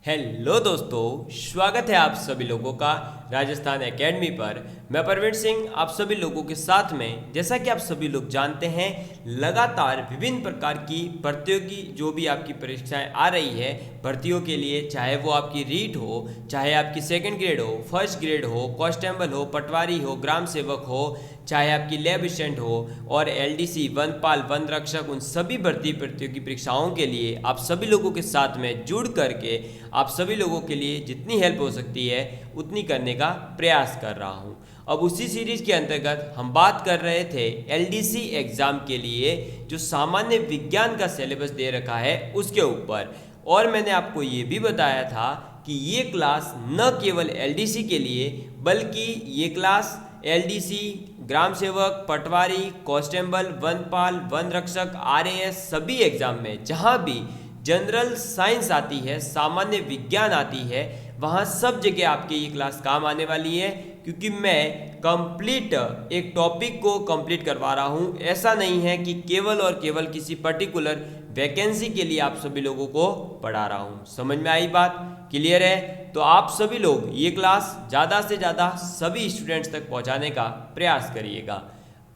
Hello दोस्तों, स्वागत है आप सभी लोगों का राजस्थान एकेडमी पर। मैं परवीन सिंह आप सभी लोगों के साथ में। जैसा कि आप सभी लोग जानते हैं, लगातार विभिन्न प्रकार की प्रतियोगी जो भी आपकी परीक्षाएं आ रही है भर्तियों के लिए, चाहे वो आपकी रीट हो, चाहे आपकी सेकंड ग्रेड हो, फर्स्ट ग्रेड हो, कांस्टेबल हो, पटवारी हो, ग्राम सेवक हो, चाहे आपकी लैब असिस्टेंट हो और एलडीसी, वनपाल, वन रक्षक, उन सभी भर्ती प्रतियोगी परीक्षाओं के लिए आप सभी लोगों के साथ में जुड़ करके आप सभी लोगों के लिए जितनी हेल्प हो सकती है उतनी करने का प्रयास कर रहा हूं। अब उसी सीरीज के अंतर्गत हम बात कर रहे थे एलडीसी एग्जाम के लिए जो सामान्य विज्ञान का सिलेबस दे रखा है उसके ऊपर, और मैंने आपको ये भी बताया था कि ये क्लास न केवल एलडीसी के लिए बल्कि ये क्लास एलडीसी, ग्राम सेवक, पटवारी, कांस्टेबल, वनपाल, वन रक्षक, आरएएस सभी एग्जाम में जहाँ भी जनरल साइंस आती है, सामान्य विज्ञान आती है, वहाँ सब जगह आपके ये क्लास काम आने वाली है। क्योंकि मैं कंप्लीट एक टॉपिक को कंप्लीट करवा रहा हूँ। ऐसा नहीं है कि केवल और केवल किसी पर्टिकुलर वैकेंसी के लिए आप सभी लोगों को पढ़ा रहा हूँ। समझ में आई बात? क्लियर है? तो आप सभी लोग ये क्लास ज़्यादा से ज़्यादा सभी स्टूडेंट्स तक पहुँचाने का प्रयास करिएगा।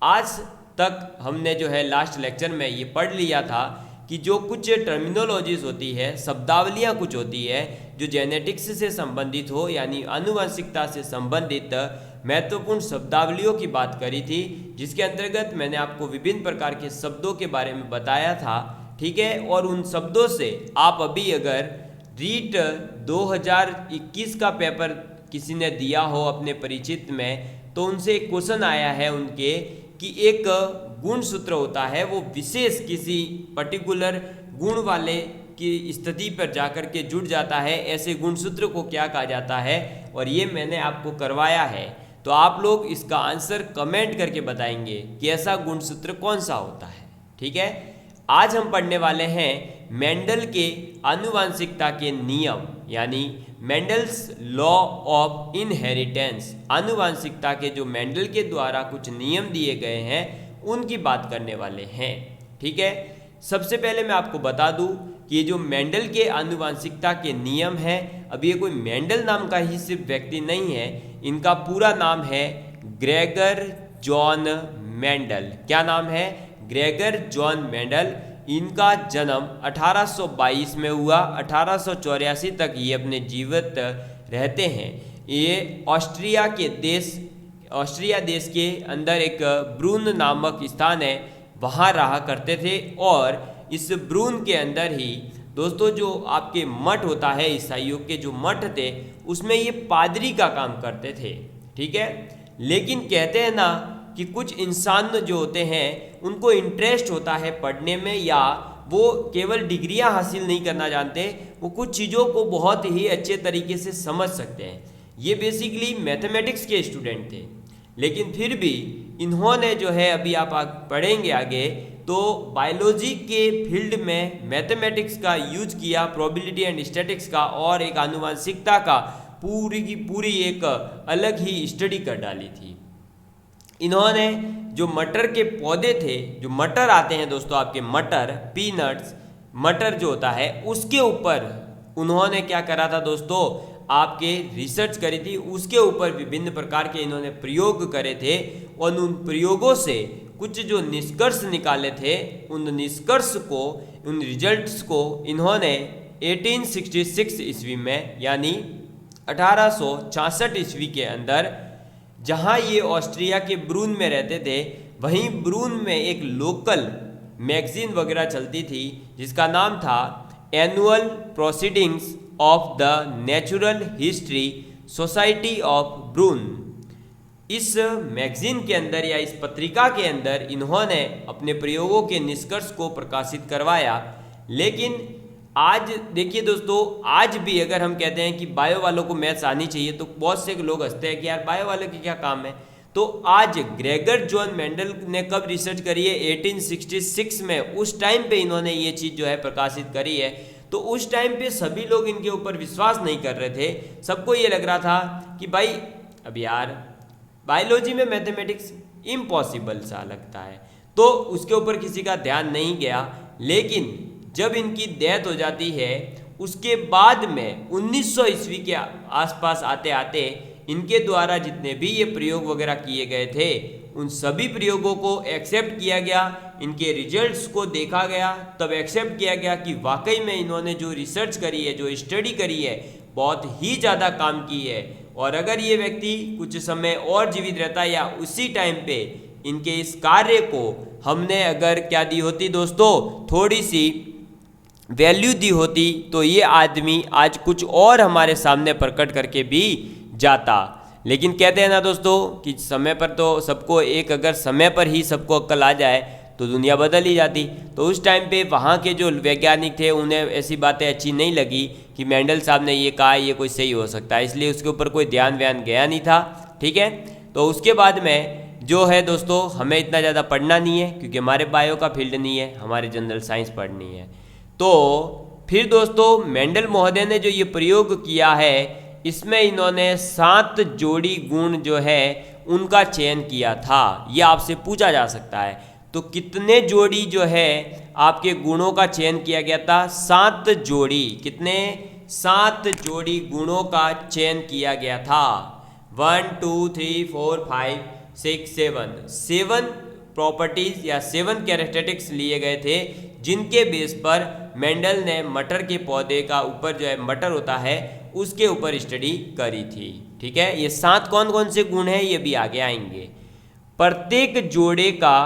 आज तक हमने जो है लास्ट लेक्चर में ये पढ़ लिया था कि जो कुछ टर्मिनोलॉजीज होती है, शब्दावलियाँ कुछ होती है जो जेनेटिक्स से संबंधित हो, यानी आनुवंशिकता से संबंधित महत्वपूर्ण शब्दावलियों की बात करी थी, जिसके अंतर्गत मैंने आपको विभिन्न प्रकार के शब्दों के बारे में बताया था। ठीक है, और उन शब्दों से आप अभी अगर रीट 2021 का पेपर किसी ने दिया हो अपने परिचित में, तो उनसे एक क्वेश्चन आया है उनके कि एक गुण सूत्र होता है, वो विशेष किसी पर्टिकुलर गुण वाले की स्थिति पर जाकर के जुड़ जाता है। ऐसे गुण सूत्र को क्या कहा जाता है, और ये मैंने आपको करवाया है। तो आप लोग इसका आंसर कमेंट करके बताएंगे कि ऐसा गुण सूत्र कौन सा होता है। ठीक है, आज हम पढ़ने वाले हैं मेंडल के आनुवंशिकता के नियम, यानी मेंडल्स लॉ ऑफ इनहेरिटेंस। आनुवंशिकता के जो मेंडल के द्वारा कुछ नियम दिए गए हैं उनकी बात करने वाले हैं। ठीक है, सबसे पहले मैं आपको बता दूं कि ये जो मेंडल के आनुवंशिकता के नियम है, अब ये कोई मेंडल नाम का ही सिर्फ व्यक्ति नहीं है, इनका पूरा नाम है ग्रेगर जॉन मेंडल। क्या नाम है? Gregor John Mendel. इनका जन्म 1822 में हुआ, 1884 तक ये अपने जीवित रहते हैं। ये ऑस्ट्रिया देश के अंदर एक ब्रून नामक स्थान है, वहाँ रहा करते थे। और इस ब्रून के अंदर ही दोस्तों जो आपके मठ होता है, ईसाइयों के जो मठ थे, उसमें ये पादरी का काम करते थे। ठीक है, लेकिन कहते हैं ना कि कुछ इंसान जो होते हैं उनको इंटरेस्ट होता है पढ़ने में, या वो केवल डिग्रियां हासिल नहीं करना जानते, वो कुछ चीज़ों को बहुत ही अच्छे तरीके से समझ सकते हैं। ये बेसिकली मैथमेटिक्स के स्टूडेंट थे, लेकिन फिर भी इन्होंने जो है, अभी आप पढ़ेंगे आगे, तो बायोलॉजी के फील्ड में मैथमेटिक्स का यूज किया, प्रोबेबिलिटी एंड स्टैटिस्टिक्स का, और एक आनुवंशिकता का पूरी की पूरी एक अलग ही स्टडी कर डाली थी। इन्होंने जो मटर के पौधे थे, जो मटर आते हैं दोस्तों आपके मटर, पीनट्स, मटर जो होता है, उसके ऊपर उन्होंने क्या करा था दोस्तों, आपके रिसर्च करी थी। उसके ऊपर विभिन्न प्रकार के इन्होंने प्रयोग करे थे, और उन प्रयोगों से कुछ जो निष्कर्ष निकाले थे, उन निष्कर्ष को, उन रिजल्ट्स को इन्होंने 1866 ईस्वी में, यानी 1866 ईस्वी के अंदर, जहाँ ये ऑस्ट्रिया के ब्रून में रहते थे, वहीं ब्रून में एक लोकल मैगजीन वगैरह चलती थी जिसका नाम था annual proceedings of the natural history society of Brunn. इस मैगजीन के अंदर या इस पत्रिका के अंदर इन्होंने अपने प्रयोगों के निष्कर्ष को प्रकाशित करवाया। लेकिन आज देखिए दोस्तों, आज भी अगर हम कहते हैं कि बायो वालों को मैथ्स आनी चाहिए, तो बहुत से लोग हंसते हैं कि यार बायो वालों के क्या काम है। तो आज ग्रेगर जॉन मेंडल ने कब रिसर्च करी है? 1866 में। उस टाइम पे इन्होंने ये चीज़ जो है प्रकाशित करी है। तो उस टाइम पे सभी लोग इनके ऊपर विश्वास नहीं कर रहे थे। सबको ये लग रहा था कि भाई अब यार बायोलॉजी में मैथमेटिक्स इम्पॉसिबल सा लगता है, तो उसके ऊपर किसी का ध्यान नहीं गया। लेकिन जब इनकी डेथ हो जाती है उसके बाद में 1900 ईस्वी के आसपास आते आते इनके द्वारा जितने भी ये प्रयोग वगैरह किए गए थे उन सभी प्रयोगों को एक्सेप्ट किया गया, इनके रिजल्ट्स को देखा गया, तब एक्सेप्ट किया गया कि वाकई में इन्होंने जो रिसर्च करी है, जो स्टडी करी है, बहुत ही ज़्यादा काम की है। और अगर ये व्यक्ति कुछ समय और जीवित रहता या उसी टाइम पे इनके इस कार्य को हमने अगर क्या दी होती दोस्तों, थोड़ी सी वैल्यू दी होती, तो ये आदमी आज कुछ और हमारे सामने प्रकट करके भी जाता। लेकिन कहते हैं ना दोस्तों कि समय पर तो सबको एक, अगर समय पर ही सबको अक्ल आ जाए तो दुनिया बदल ही जाती। तो उस टाइम पे वहाँ के जो वैज्ञानिक थे उन्हें ऐसी बातें अच्छी नहीं लगी कि मेंडल साहब ने ये कहा ये कोई सही हो सकता है, इसलिए उसके ऊपर कोई ध्यान व्यान गया नहीं था। ठीक है, तो उसके बाद में जो है दोस्तों, हमें इतना ज़्यादा पढ़ना नहीं है क्योंकि हमारे बायो का फील्ड नहीं है, हमारे जनरल साइंस पढ़नी है। तो फिर दोस्तों मेंडल महोदय ने जो ये प्रयोग किया है इसमें इन्होंने 7 जोड़ी गुण जो है उनका चयन किया था। ये आपसे पूछा जा सकता है, तो कितने जोड़ी जो है आपके गुणों का चयन किया गया था? 7 जोड़ी। कितने? 7 जोड़ी गुणों का चयन किया गया था। 1 2 3 4 5 6 7 प्रॉपर्टीज या 7 कैरेक्टरिस्टिक्स लिए गए थे, जिनके बेस पर मेंडल ने मटर के पौधे का ऊपर जो है मटर होता है उसके ऊपर स्टडी करी थी। ठीक है, ये 7 कौन कौन से गुण हैं ये भी आगे आएंगे। प्रत्येक जोड़े का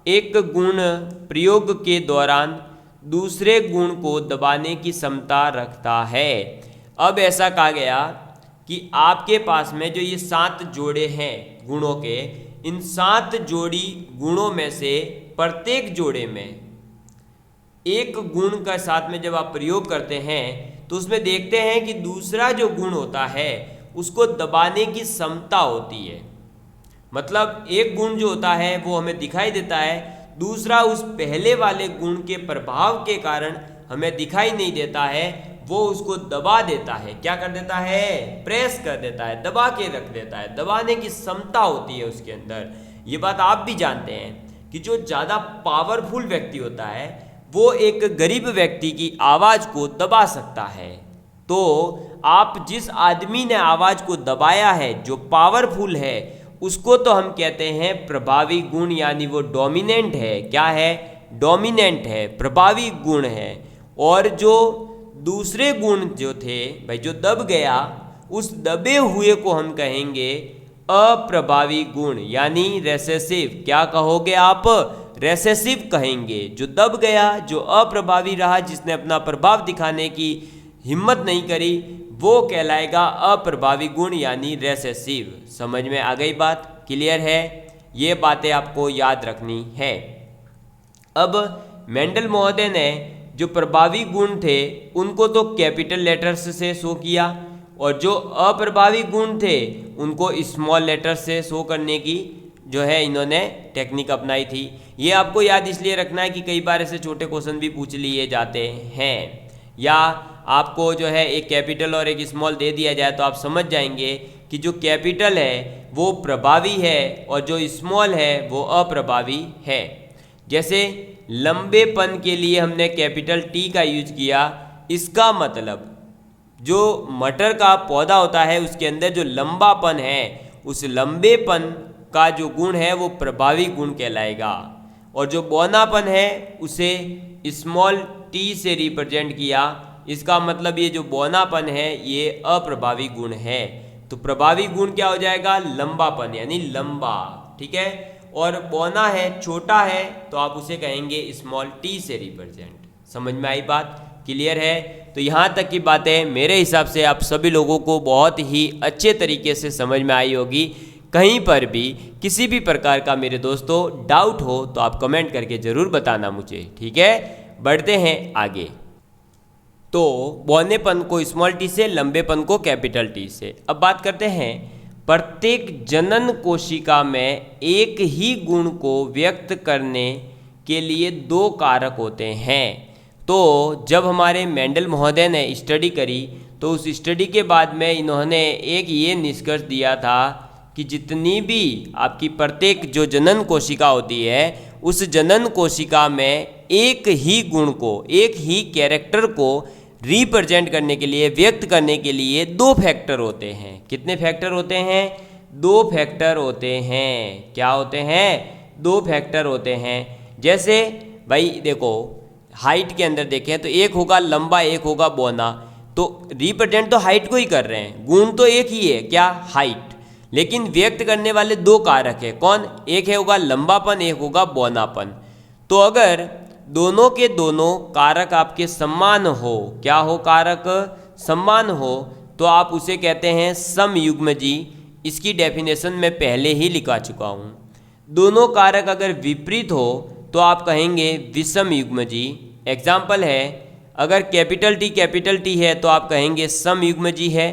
एक गुण प्रयोग के दौरान दूसरे गुण को दबाने की क्षमता रखता है। अब ऐसा कहा गया कि आपके पास में जो ये 7 जोड़े हैं गुणों के, इन 7 जोड़ी गुणों में से प्रत्येक जोड़े में एक गुण का साथ में जब आप प्रयोग करते हैं तो उसमें देखते हैं कि दूसरा जो गुण होता है उसको दबाने की क्षमता होती है। मतलब एक गुण जो होता है वो हमें दिखाई देता है, दूसरा उस पहले वाले गुण के प्रभाव के कारण हमें दिखाई नहीं देता है, वो उसको दबा देता है। क्या कर देता है? प्रेस कर देता है, दबा के रख देता है। दबाने की क्षमता होती है उसके अंदर। ये बात आप भी जानते हैं कि जो ज़्यादा पावरफुल व्यक्ति होता है वो एक गरीब व्यक्ति की आवाज़ को दबा सकता है। तो आप जिस आदमी ने आवाज़ को दबाया है, जो पावरफुल है, उसको तो हम कहते हैं प्रभावी गुण, यानी वो डोमिनेंट है। क्या है? डोमिनेंट है, प्रभावी गुण है। और जो दूसरे गुण जो थे भाई, जो दब गया, उस दबे हुए को हम कहेंगे अप्रभावी गुण, यानी रेसेसिव। क्या कहोगे आप? रेसेसिव कहेंगे। जो दब गया, जो अप्रभावी रहा, जिसने अपना प्रभाव दिखाने की हिम्मत नहीं करी, वो कहलाएगा अप्रभावी गुण यानी रेसेसिव। समझ में आ गई बात? क्लियर है? ये बातें आपको याद रखनी है। अब मेंडल महोदय ने जो प्रभावी गुण थे उनको तो कैपिटल लेटर्स से शो किया, और जो अप्रभावी गुण थे उनको स्मॉल लेटर्स से शो करने की जो है इन्होंने टेक्निक अपनाई थी। ये आपको याद इसलिए रखना है कि कई बार ऐसे छोटे क्वेश्चन भी पूछ लिए जाते हैं, या आपको जो है एक कैपिटल और एक स्मॉल दे दिया जाए तो आप समझ जाएंगे कि जो कैपिटल है वो प्रभावी है और जो स्मॉल है वो अप्रभावी है। जैसे लंबेपन के लिए हमने कैपिटल टी का यूज किया, इसका मतलब जो मटर का पौधा होता है उसके अंदर जो लंबापन है, उस लंबेपन का जो गुण है वो प्रभावी गुण कहलाएगा, और जो बौनापन है उसे स्मॉल टी से रिप्रेजेंट किया। इसका मतलब ये जो बौनापन है ये अप्रभावी गुण है। तो प्रभावी गुण क्या हो जाएगा? लंबापन, यानी लंबा। ठीक है, और बौना है, छोटा है, तो आप उसे कहेंगे स्मॉल टी से रिप्रेजेंट। समझ में आई बात? क्लियर है? तो यहाँ तक की बातें मेरे हिसाब से आप सभी लोगों को बहुत ही अच्छे तरीके से समझ में आई होगी। कहीं पर भी किसी भी प्रकार का मेरे दोस्तों डाउट हो तो आप कमेंट करके ज़रूर बताना मुझे। ठीक है, बढ़ते हैं आगे। तो बौनेपन को स्मॉल टी से, लंबेपन को कैपिटल टी से। अब बात करते हैं, प्रत्येक जनन कोशिका में एक ही गुण को व्यक्त करने के लिए 2 कारक होते हैं। तो जब हमारे मेंडल महोदय ने स्टडी करी तो उस स्टडी के बाद में इन्होंने एक ये निष्कर्ष दिया था कि जितनी भी आपकी प्रत्येक जो जनन कोशिका होती है, उस जनन कोशिका में एक ही गुण को, एक ही कैरेक्टर को रिप्रेजेंट करने के लिए, व्यक्त करने के लिए 2 फैक्टर होते हैं। कितने फैक्टर होते हैं? 2 फैक्टर होते हैं। क्या होते हैं? 2 फैक्टर होते हैं। जैसे भाई देखो, हाइट के अंदर देखें तो एक होगा लंबा, एक होगा बौना, तो रिप्रेजेंट तो हाइट को ही कर रहे हैं, गुण तो एक ही है, क्या? हाइट। लेकिन व्यक्त करने वाले 2 कारक है। कौन? एक है होगा लंबापन, एक होगा बौनापन। तो अगर दोनों के दोनों कारक आपके समान हो, क्या हो? कारक समान हो, तो आप उसे कहते हैं समयुग्मजी। इसकी डेफिनेशन मैं पहले ही लिखा चुका हूँ। दोनों कारक अगर विपरीत हो तो आप कहेंगे विषमयुग्मजी। एग्जाम्पल है, अगर कैपिटल टी है तो आप कहेंगे समयुग्मजी है,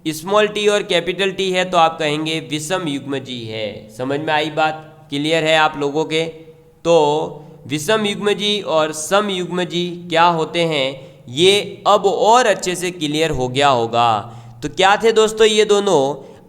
स्मॉल टी और कैपिटल टी है तो आप कहेंगे विषमयुग्मजी है। समझ में आई बात? क्लियर है आप लोगों के? तो विषमयुग्मजी और समयुग्मजी क्या होते हैं, ये अब और अच्छे से क्लियर हो गया होगा। तो क्या थे दोस्तों ये दोनों?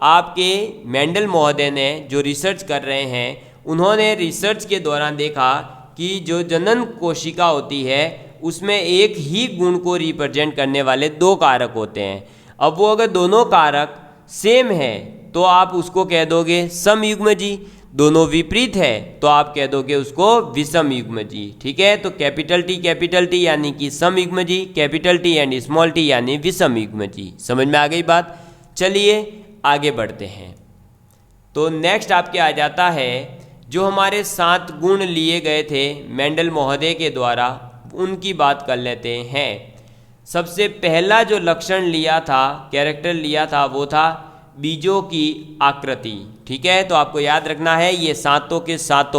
आपके मेंडल महोदय ने जो रिसर्च कर रहे हैं, उन्होंने रिसर्च के दौरान देखा कि जो जनन कोशिका होती है उसमें एक ही गुण को रिप्रेजेंट करने वाले 2 कारक होते हैं। अब वो अगर दोनों कारक सेम है तो आप उसको कह दोगे समयुग्मजी, दोनों विपरीत है तो आप कह दोगे उसको विषमयुग्मजी। ठीक है, तो कैपिटल टी यानी कि समयुग्मजी, capital T and small T यानी विषमयुग्मजी। समझ में आ गई बात? चलिए आगे बढ़ते हैं। तो नेक्स्ट आपके आ जाता है जो हमारे 7 गुण लिए गए थे मेंडल महोदय के द्वारा, उनकी बात कर लेते हैं। सबसे पहला जो लक्षण लिया था, कैरेक्टर लिया था, वो था बीजों की आकृति। ठीक है, तो आपको याद रखना है ये 7 के 7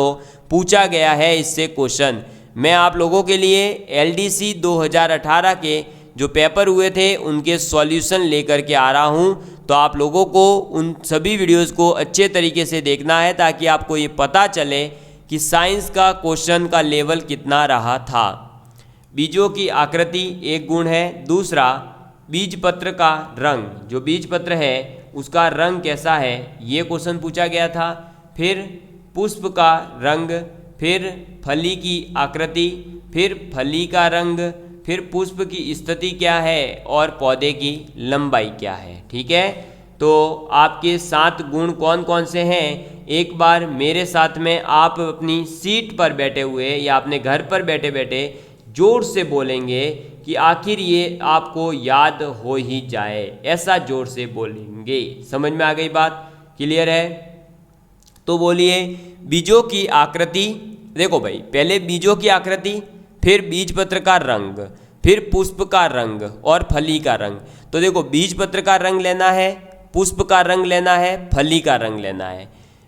पूछा गया है इससे क्वेश्चन। मैं आप लोगों के लिए LDC 2018 के जो पेपर हुए थे उनके सॉल्यूशन लेकर के आ रहा हूं, तो आप लोगों को उन सभी वीडियोस को अच्छे तरीके से देखना है ताकि आपको ये पता चले कि साइंस का क्वेश्चन का लेवल कितना रहा था। बीजों की आकृति एक गुण है। दूसरा, बीजपत्र का रंग, जो बीजपत्र है उसका रंग कैसा है, ये क्वेश्चन पूछा गया था। फिर पुष्प का रंग, फिर फली की आकृति, फिर फली का रंग, फिर पुष्प की स्थिति क्या है और पौधे की लंबाई क्या है। ठीक है, तो आपके 7 गुण कौन कौन से हैं, एक बार मेरे साथ में आप अपनी सीट पर बैठे हुए या अपने घर पर बैठे बैठे जोर से बोलेंगे कि आखिर ये आपको याद हो ही जाए, ऐसा जोर से बोलेंगे। समझ में आ गई बात? क्लियर है? तो बोलिए बीजों की आकृति। देखो भाई, पहले बीजों की आकृति, फिर बीजपत्र का रंग, फिर पुष्प का रंग और फली का रंग। तो देखो, बीजपत्र का रंग लेना है, पुष्प का रंग लेना है, फली का रंग लेना है,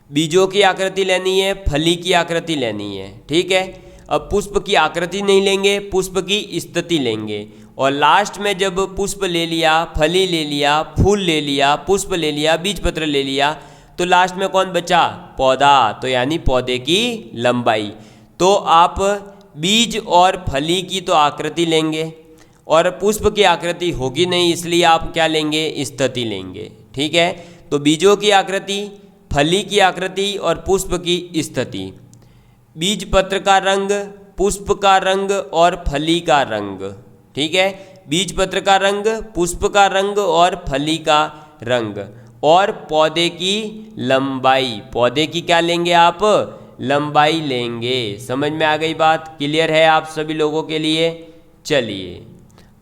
बीजों की आकृति लेनी है, फली की आकृति लेनी है। ठीक है, अब पुष्प की आकृति नहीं लेंगे, पुष्प की स्थिति लेंगे, और लास्ट में जब पुष्प ले लिया, फली ले लिया, फूल ले लिया, पुष्प ले लिया, बीजपत्र ले लिया, तो लास्ट में कौन बचा? पौधा। तो यानी पौधे की लंबाई। तो आप बीज और फली की तो आकृति लेंगे और पुष्प की आकृति होगी नहीं, इसलिए आप क्या लेंगे? स्थिति लेंगे। ठीक है, तो बीजों की आकृति, फली की आकृति और पुष्प की स्थिति। बीजपत्र का रंग, पुष्प का रंग और फली का रंग। ठीक है, बीजपत्र का रंग, पुष्प का रंग और फली का रंग, और पौधे की लंबाई। पौधे की क्या लेंगे आप? लंबाई लेंगे। समझ में आ गई बात? क्लियर है आप सभी लोगों के लिए? चलिए,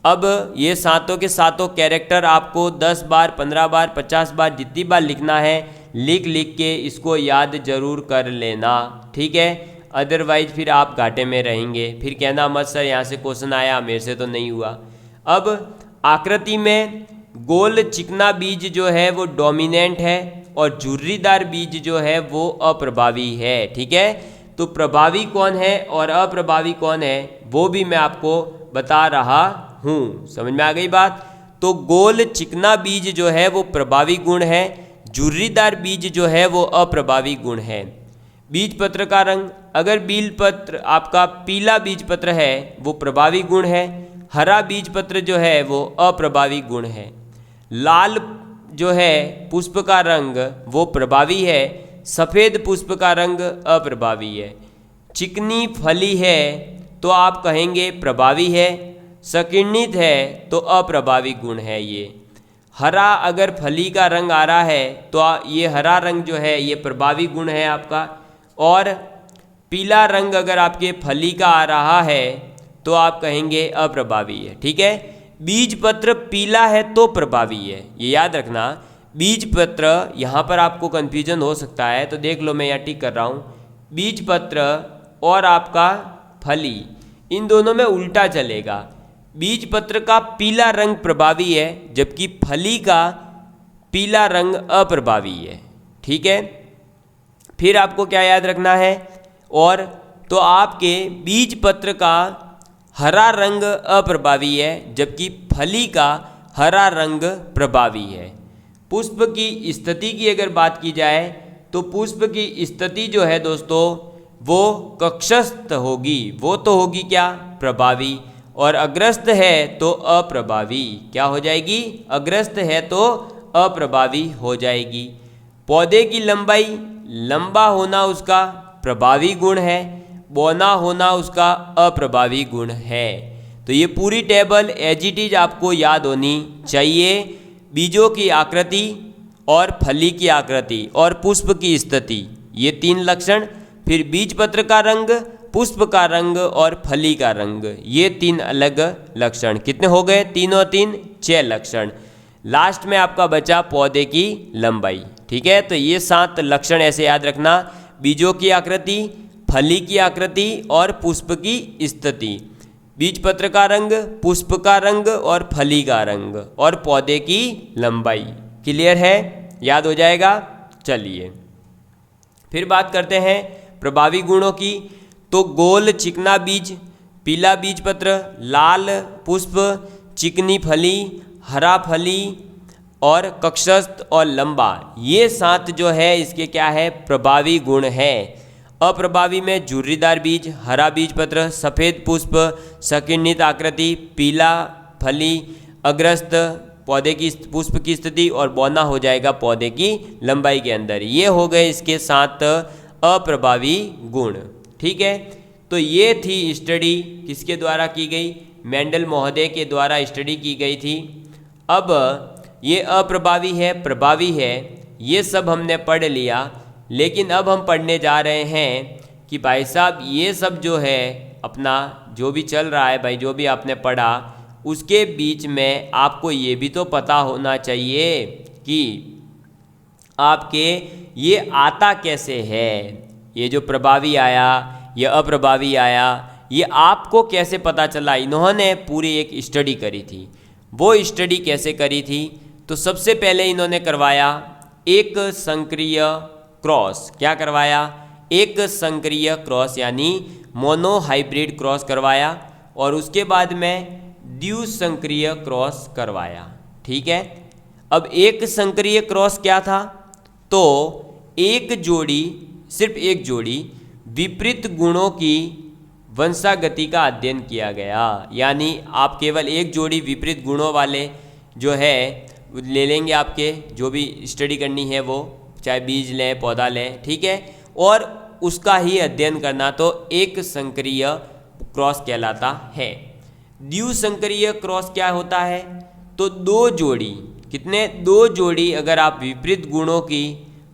अब ये 7 के 7 कैरेक्टर आपको 10 बार, 15 बार, 50 बार, जितनी बार लिखना है लिख लिख के इसको याद जरूर कर लेना। ठीक है, अदरवाइज फिर आप घाटे में रहेंगे, फिर कहना मत सर यहाँ से क्वेश्चन आया, मेरे से तो नहीं हुआ। अब आकृति में गोल चिकना बीज जो है वो डोमिनेंट है और झुर्रीदार बीज जो है वो अप्रभावी है। ठीक है, तो प्रभावी कौन है और अप्रभावी कौन है वो भी मैं आपको बता रहा हूँ। समझ में आ गई बात? तो गोल चिकना बीज जो है वो प्रभावी गुण है, झुर्रीदार बीज जो है वो अप्रभावी गुण है। बीजपत्र का रंग, अगर बीजपत्र आपका पीला बीजपत्र है वो प्रभावी गुण है, हरा बीजपत्र जो है वो अप्रभावी गुण है। लाल जो है पुष्प का रंग वो प्रभावी है, सफ़ेद पुष्प का रंग अप्रभावी है। चिकनी फली है तो आप कहेंगे प्रभावी है, सकिरणित है तो अप्रभावी गुण है ये। हरा अगर फली का रंग आ रहा है तो ये हरा रंग जो है ये प्रभावी गुण है आपका, और पीला रंग अगर आपके फली का आ रहा है तो आप कहेंगे अप्रभावी है। ठीक है, बीज पत्र पीला है तो प्रभावी है, ये याद रखना। बीज पत्र यहाँ पर आपको कन्फ्यूजन हो सकता है, तो देख लो मैं यहाँ टिक कर रहा हूँ। बीज पत्र और आपका फली इन दोनों में उल्टा चलेगा। बीज पत्र का पीला रंग प्रभावी है जबकि फली का पीला रंग अप्रभावी है। ठीक है, फिर आपको क्या याद रखना है, और तो आपके बीज पत्र का हरा रंग अप्रभावी है जबकि फली का हरा रंग प्रभावी है। पुष्प की स्थिति की अगर बात की जाए तो पुष्प की स्थिति जो है दोस्तों वो कक्षस्थ होगी, वो तो होगी क्या, प्रभावी, और अग्रस्त है तो अप्रभावी। क्या हो जाएगी, अग्रस्त है तो अप्रभावी हो जाएगी। पौधे की लंबाई, लंबा होना उसका प्रभावी गुण है, बौना होना उसका अप्रभावी गुण है। तो ये पूरी टेबल एज इट इज आपको याद होनी चाहिए। बीजों की आकृति और फली की आकृति और पुष्प की स्थिति, ये 3 लक्षण, फिर बीज पत्र का रंग, पुष्प का रंग और फली का रंग, ये 3 अलग लक्षण। कितने हो गए, 3 और 3 6 लक्षण। लास्ट में आपका बचा पौधे की लंबाई। ठीक है, तो ये 7 लक्षण ऐसे याद रखना, बीजों की आकृति, फली की आकृति और पुष्प की स्थिति, बीज पत्र का रंग, पुष्प का रंग और फली का रंग और पौधे की लंबाई। क्लियर है, याद हो जाएगा। चलिए फिर बात करते हैं प्रभावी गुणों की। तो गोल चिकना बीज, पीला बीज पत्र, लाल पुष्प, चिकनी फली, हरा फली और कक्षस्थ और लंबा, ये 7 जो है इसके क्या है, प्रभावी गुण है। अप्रभावी में झुर्रीदार बीज, हरा बीज पत्र, सफ़ेद पुष्प, सकिरणित आकृति, पीला फली, अग्रस्त पौधे की पुष्प की स्थिति और बौना हो जाएगा पौधे की लंबाई के अंदर। ये हो गए इसके 7 अप्रभावी गुण। ठीक है, तो ये थी स्टडी किसके द्वारा की गई, मेंडल महोदय के द्वारा स्टडी की गई थी। अब ये अप्रभावी है, प्रभावी है, ये सब हमने पढ़ लिया, लेकिन अब हम पढ़ने जा रहे हैं कि भाई साहब ये सब जो है अपना जो भी चल रहा है भाई, जो भी आपने पढ़ा उसके बीच में आपको ये भी तो पता होना चाहिए कि आपके ये आता कैसे है, ये जो प्रभावी आया, ये अप्रभावी आया, ये आपको कैसे पता चला। इन्होंने पूरी एक स्टडी करी थी। वो स्टडी कैसे करी थी, तो सबसे पहले इन्होंने करवाया एक संक्रिय क्रॉस। क्या करवाया, एक संक्रिय क्रॉस यानी मोनोहाइब्रिड क्रॉस करवाया, और उसके बाद में द्विसंक्रिय क्रॉस करवाया। ठीक है, अब एक संक्रिय क्रॉस क्या था, तो एक जोड़ी, सिर्फ एक जोड़ी विपरीत गुणों की वंशागति का अध्ययन किया गया। यानी आप केवल एक जोड़ी विपरीत गुणों वाले जो है ले लेंगे, आपके जो भी स्टडी करनी है वो, चाहे बीज लें पौधा लें, ठीक है, और उसका ही अध्ययन करना, तो एक संक्रिय क्रॉस कहलाता है। द्विसंक्रिय क्रॉस क्या होता है, तो दो जोड़ी, कितने, दो जोड़ी अगर आप विपरीत गुणों की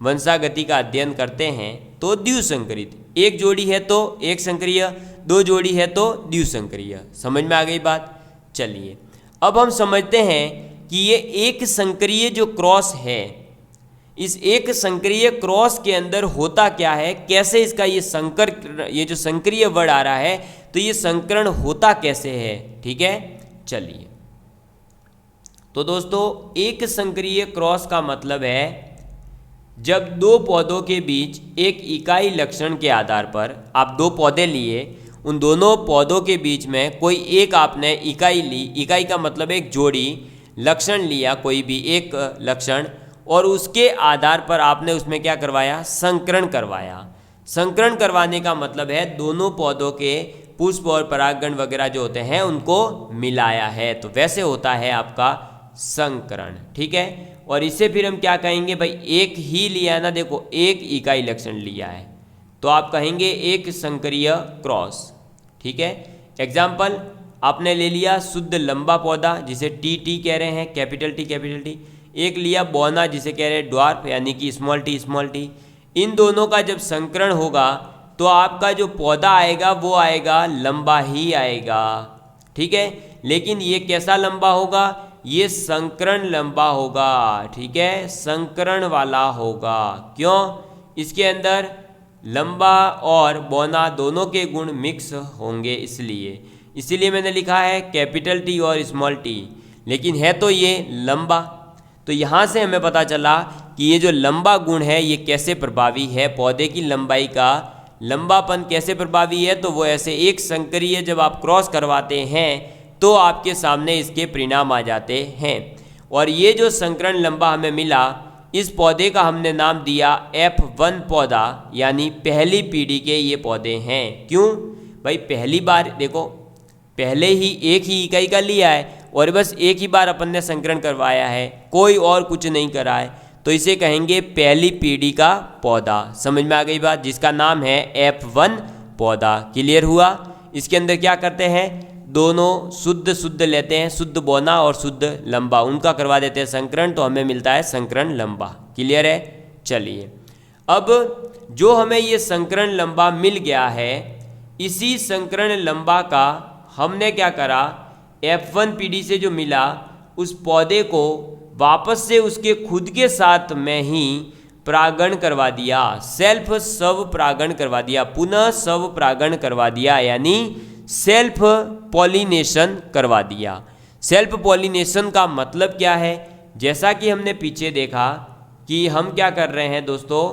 वंशागति का अध्ययन करते हैं तो द्विसंकरित, एक जोड़ी है तो एक संक्रिय, दो जोड़ी है तो द्विसंक्रिय। समझ में आ गई बात। चलिए अब हम समझते हैं कि ये एक संक्रिय जो क्रॉस है, इस एक संक्रिय क्रॉस के अंदर होता क्या है, कैसे इसका ये संकर, ये जो संक्रिय वर्ड आ रहा है तो ये संकरण होता कैसे है। ठीक है, चलिए तो दोस्तों एक संक्रिय क्रॉस का मतलब है जब दो पौधों के बीच एक इकाई लक्षण के आधार पर आप दो पौधे लिए, उन दोनों पौधों के बीच में कोई एक आपने इकाई ली, इकाई का मतलब एक जोड़ी लक्षण लिया, कोई भी एक लक्षण, और उसके आधार पर आपने उसमें क्या करवाया, संकरण करवाया। संकरण करवाने का मतलब है दोनों पौधों के पुष्प और परागण वगैरह जो होते हैं उनको मिलाया है, तो वैसे होता है आपका संकरण। ठीक है, और इसे फिर हम क्या कहेंगे भाई, एक ही लिया है ना, देखो एक इकाई लक्षण लिया है तो आप कहेंगे एक संक्रिय क्रॉस। ठीक है, एग्जाम्पल आपने ले लिया शुद्ध लंबा पौधा जिसे टी टी कह रहे हैं, कैपिटल टी कैपिटल टी। एक लिया बौना जिसे कह रहे हैं ड्वार्फ यानी कि स्मॉल टी स्मॉल टी। इन दोनों का जब संकरण होगा तो आपका जो पौधा आएगा वो आएगा लंबा ही आएगा, ठीक है। लेकिन ये कैसा लंबा होगा, ये संकरण लंबा होगा, ठीक है, संकरण वाला होगा। क्यों, इसके अंदर लंबा और बौना दोनों के गुण मिक्स होंगे, इसीलिए मैंने लिखा है कैपिटल टी और स्मॉल टी, लेकिन है तो ये लंबा। तो यहाँ से हमें पता चला कि ये जो लंबा गुण है ये कैसे प्रभावी है, पौधे की लंबाई का लंबापन कैसे प्रभावी है। तो वो ऐसे एक संकरीय जब आप क्रॉस करवाते हैं तो आपके सामने इसके परिणाम आ जाते हैं। और ये जो संकरण लंबा हमें मिला, इस पौधे का हमने नाम दिया F1 पौधा, यानी पहली पीढ़ी के ये पौधे हैं। क्यों भाई, पहली बार देखो, पहले ही एक ही इकाई का लिया है और बस एक ही बार अपन ने संकरण करवाया है, कोई और कुछ नहीं करा है, तो इसे कहेंगे पहली पीढ़ी का पौधा। समझ में आ गई बात, जिसका नाम है F1 पौधा। क्लियर हुआ। इसके अंदर क्या करते हैं, दोनों शुद्ध लेते हैं, शुद्ध बौना और शुद्ध लंबा, उनका करवा देते हैं संकरण, तो हमें मिलता है संकरण लंबा। क्लियर है। चलिए, अब जो हमें ये संकरण लंबा मिल गया है, इसी संकरण लंबा का हमने क्या करा, F1 पीढ़ी से जो मिला उस पौधे को वापस से उसके खुद के साथ में ही परागण करवा दिया, सेल्फ स्व परागण करवा दिया, पुनः स्व परागण करवा दिया, यानी सेल्फ पॉलिनेशन करवा दिया। सेल्फ पॉलिनेशन का मतलब क्या है, जैसा कि हमने पीछे देखा कि हम क्या कर रहे हैं दोस्तों,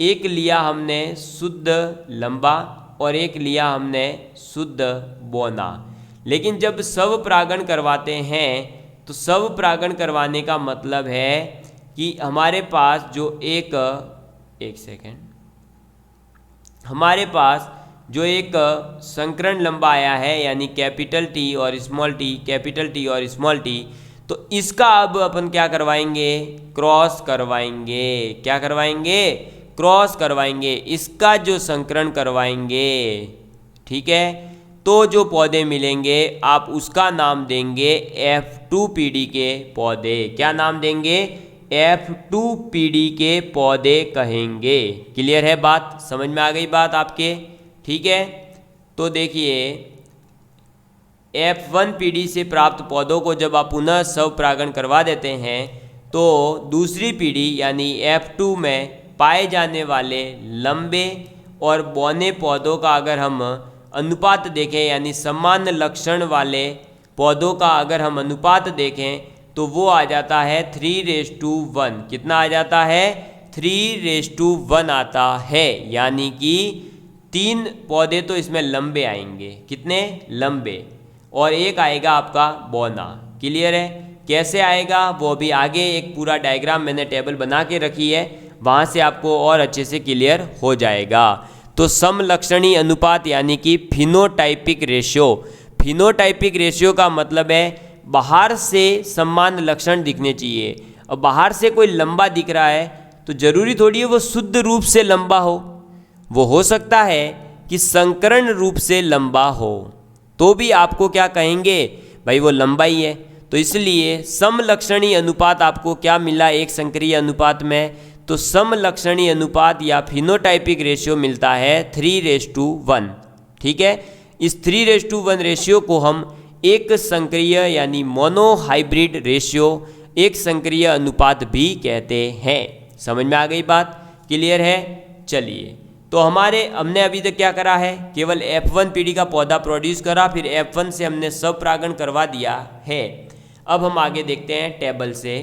एक लिया हमने शुद्ध लंबा और एक लिया हमने शुद्ध बौना, लेकिन जब स्व परागण करवाते हैं तो स्व परागण करवाने का मतलब है कि हमारे पास जो हमारे पास जो एक संकरण लंबा आया है, यानी कैपिटल टी और स्मॉल टी, कैपिटल टी और स्मॉल टी, तो इसका अब अपन क्या करवाएंगे, क्रॉस करवाएंगे। क्या करवाएंगे, क्रॉस करवाएंगे, इसका जो संकरण करवाएंगे, ठीक है। तो जो पौधे मिलेंगे आप उसका नाम देंगे F2 पीढ़ी के पौधे। क्या नाम देंगे, F2 पीढ़ी के पौधे कहेंगे। क्लियर है बात, समझ में आ गई बात आपके, ठीक है। तो देखिए, F1 पीढ़ी से प्राप्त पौधों को जब आप पुनः स्व परागण करवा देते हैं तो दूसरी पीढ़ी यानी F2 में पाए जाने वाले लंबे और बौने पौधों का अगर हम अनुपात देखें, यानी समान लक्षण वाले पौधों का अगर हम अनुपात देखें तो वो आ जाता है 3:1। कितना आ जाता है, 3:1 आता है, यानी कि 3 पौधे तो इसमें लंबे आएंगे। कितने, लंबे, और एक आएगा आपका बौना। क्लियर है। कैसे आएगा वो भी आगे एक पूरा डायग्राम मैंने टेबल बना के रखी है, वहाँ से आपको और अच्छे से क्लियर हो जाएगा। तो समलक्षणी अनुपात यानी कि फिनोटाइपिक रेशियो, फिनोटाइपिक रेशियो का मतलब है बाहर से समान लक्षण दिखने चाहिए। और बाहर से कोई लंबा दिख रहा है तो जरूरी थोड़ी है वो शुद्ध रूप से लंबा हो हो सकता है कि संकरण रूप से लंबा हो, तो भी आपको क्या कहेंगे भाई, वो लंबा ही है। तो इसलिए समलक्षणी अनुपात आपको क्या मिला एक संक्रिय अनुपात में, तो समलक्षणी अनुपात या फिनोटाइपिक रेशियो मिलता है 3:1। ठीक है, इस 3:1 रेशियो को हम एक संक्रिय यानी मोनोहाइब्रिड रेशियो, एक संक्रिय अनुपात भी कहते हैं। समझ में आ गई बात, क्लियर है। चलिए, तो हमने अभी तक क्या करा है, केवल F1 पीढ़ी का पौधा प्रोड्यूस करा, फिर F1 से हमने स्वपरागण करवा दिया है। अब हम आगे देखते हैं टेबल से।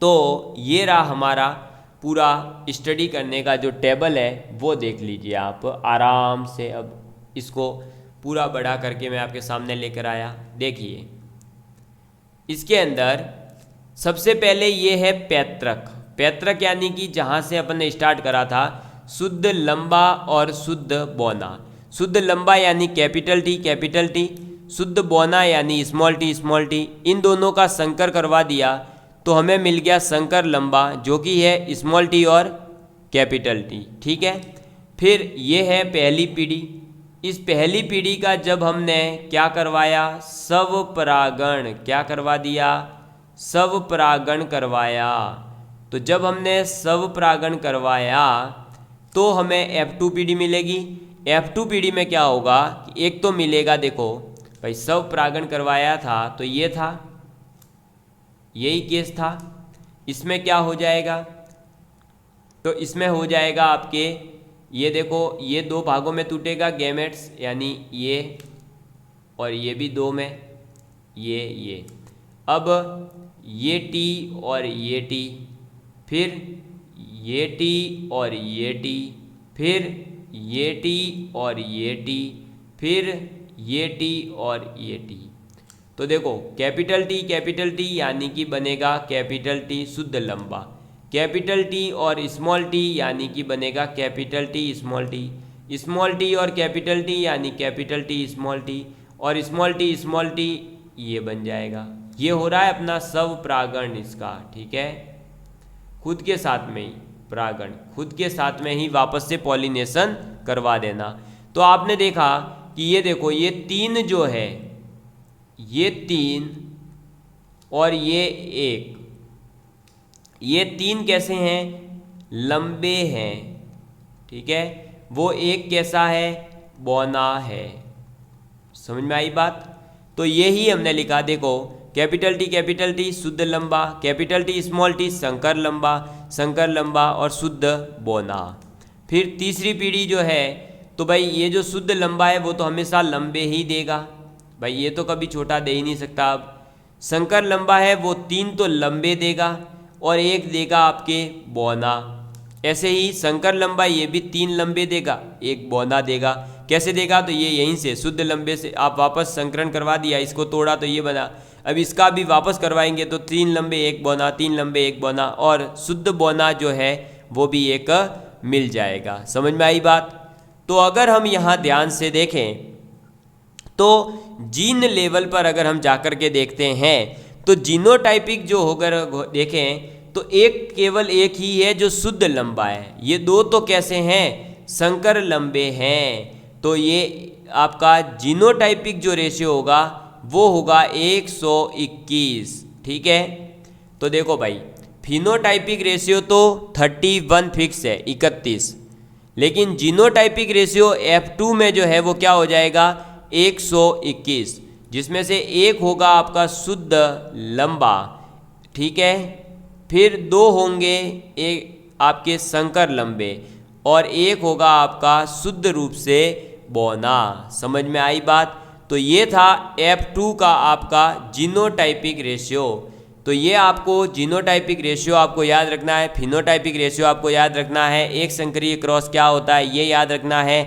तो ये रहा हमारा पूरा स्टडी करने का जो टेबल है, वो देख लीजिए आप आराम से। अब इसको पूरा बड़ा करके मैं आपके सामने लेकर आया। देखिए, इसके अंदर सबसे पहले ये है पैतृक। पैतृक यानी कि जहाँ से अपन ने स्टार्ट करा था, शुद्ध लंबा और शुद्ध बौना। शुद्ध लंबा यानी कैपिटल टी, शुद्ध बौना यानी स्मॉल टी। इन दोनों का संकर करवा दिया तो हमें मिल गया संकर लंबा, जो कि है स्मॉल टी और कैपिटल टी। ठीक है, फिर ये है पहली पीढ़ी, इस पहली पीढ़ी का जब हमने क्या करवाया, स्वपरागण, क्या करवा दिया, स्वपरागण करवाया। तो जब हमने स्वपरागण करवाया तो हमें F2 पीढ़ी मिलेगी। F2 पीढ़ी में क्या होगा कि एक तो मिलेगा, देखो भाई स्वपरागण करवाया था तो ये था, यही केस था। इसमें क्या हो जाएगा, तो इसमें हो जाएगा आपके, ये देखो ये दो भागों में टूटेगा गैमेट्स, यानी ये और ये भी दो में, ये अब ये T और ये T, फिर ये T और ये T, फिर ये T और ये T, फिर ये T और ये T। तो देखो कैपिटल T यानी कि बनेगा कैपिटल T शुद्ध लंबा, कैपिटल T और स्मॉल t यानी कि बनेगा capital T small t, small t और कैपिटल T यानी कैपिटल T स्मॉल t, और स्मॉल t स्मॉल t ये बन जाएगा। ये हो रहा है अपना स्वपरागण इसका, ठीक है, खुद के साथ में ही परागण, खुद के साथ में ही वापस से पॉलिनेशन करवा देना। तो आपने देखा कि ये देखो ये 3 जो है, ये 3 और ये 1, ये 3 कैसे हैं, लंबे हैं, ठीक है। वो एक कैसा है, बौना है। समझ में आई बात। तो यही हमने लिखा, देखो कैपिटल टी शुद्ध लंबा, कैपिटल T स्मॉल t संकर लंबा और शुद्ध बौना। फिर तीसरी पीढ़ी जो है, तो भाई ये जो शुद्ध लंबा है वो तो हमेशा लंबे ही देगा, भाई ये तो कभी छोटा दे ही नहीं सकता। अब संकर लंबा है वो 3 तो लंबे देगा और 1 देगा आपके बौना। ऐसे ही संकर लंबा ये भी 3 लंबे देगा, 1 बौना देगा। कैसे देगा, तो ये यहीं से शुद्ध लंबे से आप वापस संकरण करवा दिया, इसको तोड़ा तो ये बना। अब इसका भी वापस करवाएंगे तो 3 लंबे 1 बौना, 3 लंबे 1 बौना, और शुद्ध बौना जो है वो भी एक मिल जाएगा। समझ में आई बात। तो अगर हम यहाँ ध्यान से देखें तो जीन लेवल पर अगर हम जाकर के देखते हैं तो जीनोटाइपिक जो होकर देखें तो केवल एक ही है जो शुद्ध लंबा है, ये 2 तो कैसे हैं, संकर लंबे हैं। तो ये आपका जीनोटाइपिक जो रेशियो होगा वो होगा 121, ठीक है। तो देखो भाई फिनोटाइपिक रेशियो तो 31 फिक्स है, 31, लेकिन जीनोटाइपिक रेशियो F2 में जो है वो क्या हो जाएगा, 121, जिसमें से 1 होगा आपका शुद्ध लंबा, ठीक है। फिर 2 होंगे एक आपके संकर लंबे और 1 होगा आपका शुद्ध रूप से बौना। समझ में आई बात। तो ये था F2 का आपका जीनोटाइपिक रेशियो। तो ये आपको जीनोटाइपिक रेशियो आपको याद रखना है, फिनोटाइपिक रेशियो आपको याद रखना है, एक संकरीय क्रॉस क्या होता है ये याद रखना है,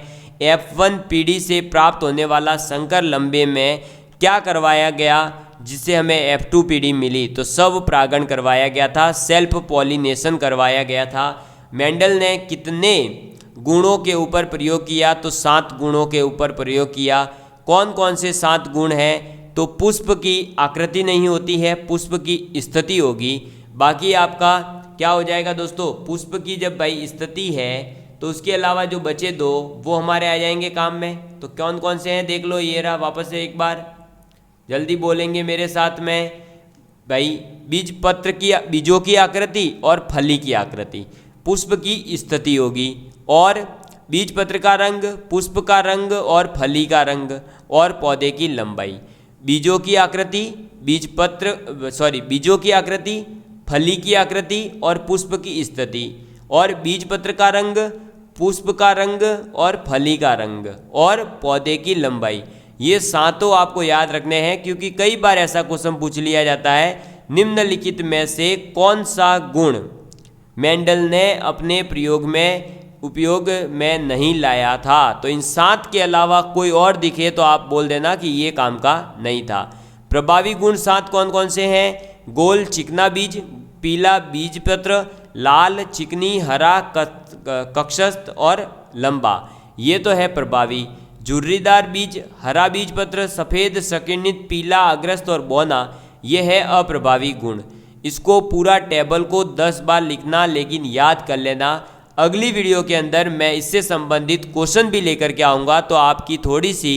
F1 पीढ़ी से प्राप्त होने वाला संकर लंबे में क्या करवाया गया जिससे हमें F2 पीढ़ी मिली, तो स्वपरागण करवाया गया था, सेल्फ पॉलिनेशन करवाया गया था। मेंडल ने कितने गुणों के ऊपर प्रयोग किया, तो 7 गुणों के ऊपर प्रयोग किया। कौन कौन से 7 गुण हैं, तो पुष्प की आकृति नहीं होती है, पुष्प की स्थिति होगी। बाकी आपका क्या हो जाएगा दोस्तों, पुष्प की जब भाई स्थिति है तो उसके अलावा जो बचे 2 वो हमारे आ जाएंगे काम में। तो कौन कौन से हैं देख लो, ये रहा, वापस से एक बार जल्दी बोलेंगे मेरे साथ में भाई, बीजों की आकृति और फली की आकृति, पुष्प की स्थिति होगी, और बीज पत्र का रंग, पुष्प का रंग और फली का रंग, और पौधे की लंबाई। बीजों की आकृति, बीजों की आकृति, फली की आकृति और पुष्प की स्थिति, और बीज पत्र का रंग, पुष्प का रंग और फली का रंग और पौधे की लंबाई। ये 7 आपको याद रखने हैं, क्योंकि कई बार ऐसा क्वेश्चन पूछ लिया जाता है, निम्नलिखित में से कौन सा गुण मेंडल ने अपने उपयोग में नहीं लाया था। तो इन 7 के अलावा कोई और दिखे तो आप बोल देना कि ये काम का नहीं था। प्रभावी गुण 7 कौन कौन से हैं, गोल चिकना बीज, पीला बीज पत्र, लाल चिकनी, हरा कक्षस्थ और लंबा, ये तो है प्रभावी। झुर्रीदार बीज, हरा बीज पत्र, सफ़ेद सकिरणित, पीला अग्रस्त और बौना, ये है अप्रभावी गुण। इसको पूरा टेबल को 10 बार लिखना, लेकिन याद कर लेना, अगली वीडियो के अंदर मैं इससे संबंधित क्वेश्चन भी लेकर के आऊँगा, तो आपकी थोड़ी सी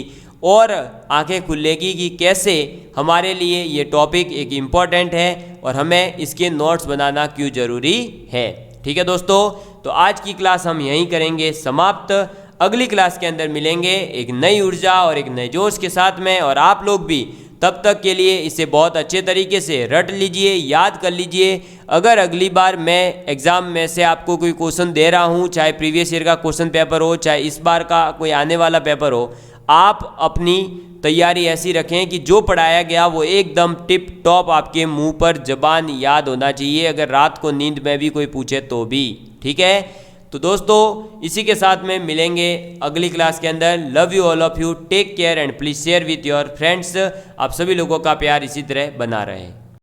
और आंखें खुलेगी कि कैसे हमारे लिए ये टॉपिक एक इम्पॉर्टेंट है और हमें इसके नोट्स बनाना क्यों ज़रूरी है। ठीक है दोस्तों, तो आज की क्लास हम यहीं करेंगे समाप्त। अगली क्लास के अंदर मिलेंगे एक नई ऊर्जा और एक नए जोश के साथ में, और आप लोग भी तब तक के लिए इसे बहुत अच्छे तरीके से रट लीजिए, याद कर लीजिए। अगर अगली बार मैं एग्ज़ाम में से आपको कोई क्वेश्चन दे रहा हूँ, चाहे प्रीवियस ईयर का क्वेश्चन पेपर हो, चाहे इस बार का कोई आने वाला पेपर हो, आप अपनी तैयारी ऐसी रखें कि जो पढ़ाया गया वो एकदम टिप टॉप आपके मुंह पर ज़बान याद होना चाहिए, अगर रात को नींद में भी कोई पूछे तो भी। ठीक है, तो दोस्तों इसी के साथ में मिलेंगे अगली क्लास के अंदर। Love you all of you, take care and please share with your friends. आप सभी लोगों का प्यार इसी तरह बना रहे।